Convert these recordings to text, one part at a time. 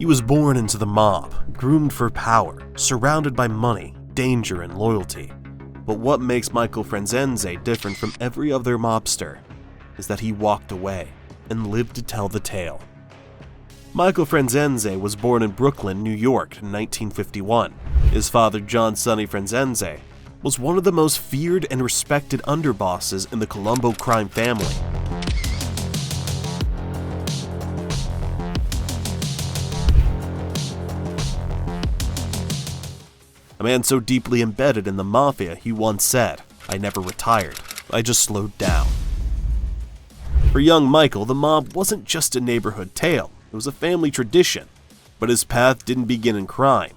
He was born into the mob, groomed for power, surrounded by money, danger, and loyalty. But what makes Michael Franzese different from every other mobster is that he walked away and lived to tell the tale. Michael Franzese was born in Brooklyn, New York in 1951. His father, John Sonny Franzese, was one of the most feared and respected underbosses in the Colombo crime family. A man so deeply embedded in the Mafia, he once said, "I never retired, I just slowed down." For young Michael, the mob wasn't just a neighborhood tale, it was a family tradition, but his path didn't begin in crime.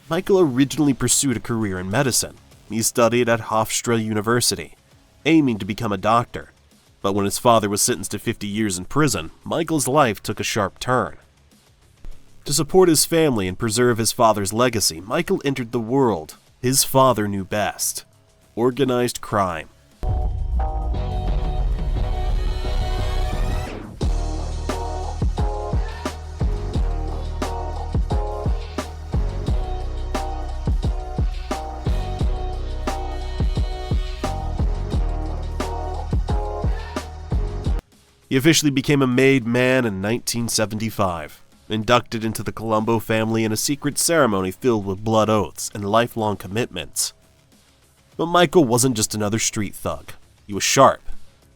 Michael originally pursued a career in medicine. He studied at Hofstra University, aiming to become a doctor. But when his father was sentenced to 50 years in prison, Michael's life took a sharp turn. To support his family and preserve his father's legacy, Michael entered the world his father knew best: organized crime. He officially became a made man in 1975. Inducted into the Colombo family in a secret ceremony filled with blood oaths and lifelong commitments. But Michael wasn't just another street thug. He was sharp,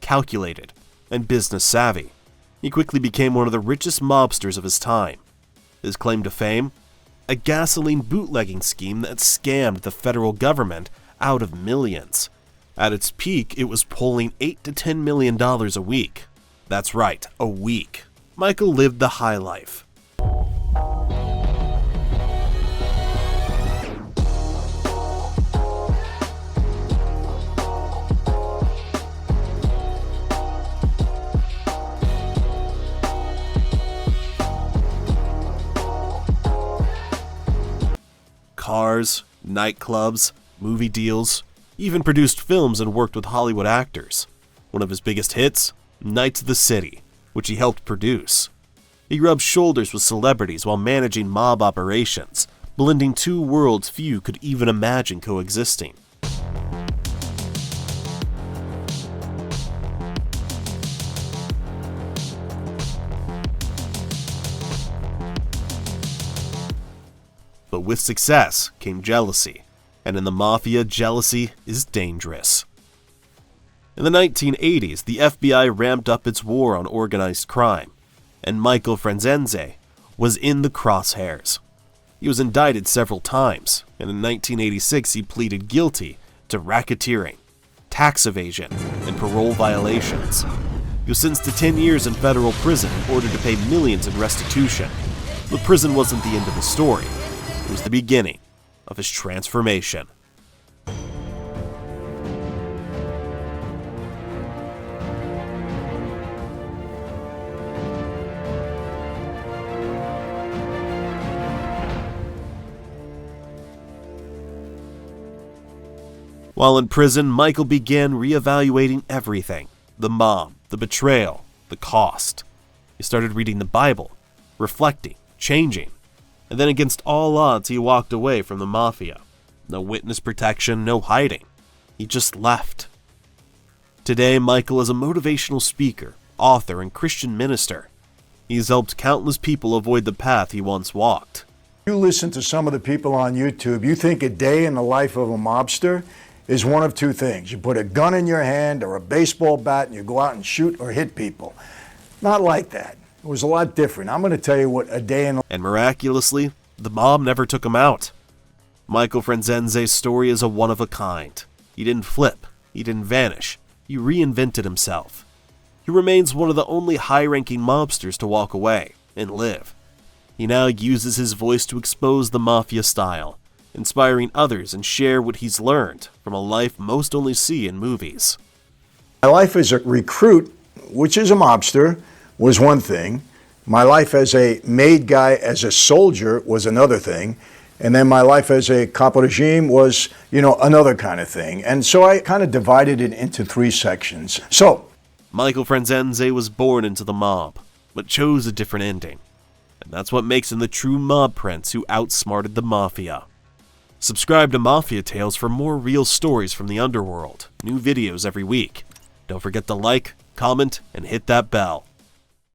calculated, and business savvy. He quickly became one of the richest mobsters of his time. His claim to fame? A gasoline bootlegging scheme that scammed the federal government out of millions. At its peak, it was pulling $8 to $10 million a week. That's right, a week. Michael lived the high life. Cars, nightclubs, movie deals, even produced films and worked with Hollywood actors. One of his biggest hits, Knights of the City, which he helped produce. He rubbed shoulders with celebrities while managing mob operations, blending two worlds few could even imagine coexisting. But with success came jealousy, and in the Mafia, jealousy is dangerous. In the 1980s, the FBI ramped up its war on organized crime, and Michael Franzese was in the crosshairs. He was indicted several times, and in 1986 he pleaded guilty to racketeering, tax evasion, and parole violations. He was sentenced to 10 years in federal prison in order to pay millions in restitution. But prison wasn't the end of the story. It was the beginning of his transformation. While in prison, Michael began reevaluating everything: the mob, the betrayal, the cost. He started reading the Bible, reflecting, changing. And then against all odds, he walked away from the Mafia. No witness protection, no hiding. He just left. Today, Michael is a motivational speaker, author, and Christian minister. He's helped countless people avoid the path he once walked. You listen to some of the people on YouTube, you think a day in the life of a mobster is one of two things. You put a gun in your hand or a baseball bat and you go out and shoot or hit people. Not like that. It was a lot different. I'm going to tell you what a day in... And miraculously, the mob never took him out. Michael Franzese's story is a one-of-a-kind. He didn't flip. He didn't vanish. He reinvented himself. He remains one of the only high-ranking mobsters to walk away and live. He now uses his voice to expose the Mafia style, inspiring others and share what he's learned from a life most only see in movies. My life as a recruit, which is a mobster, was one thing. My life as a made guy, as a soldier, was another thing. And then my life as a capo regime was, another kind of thing. And so I kind of divided it into three sections. So, Michael Franzese was born into the mob, but chose a different ending. And that's what makes him the true mob prince who outsmarted the Mafia. Subscribe to Mafia Tales for more real stories from the underworld. New videos every week. Don't forget to like, comment, and hit that bell.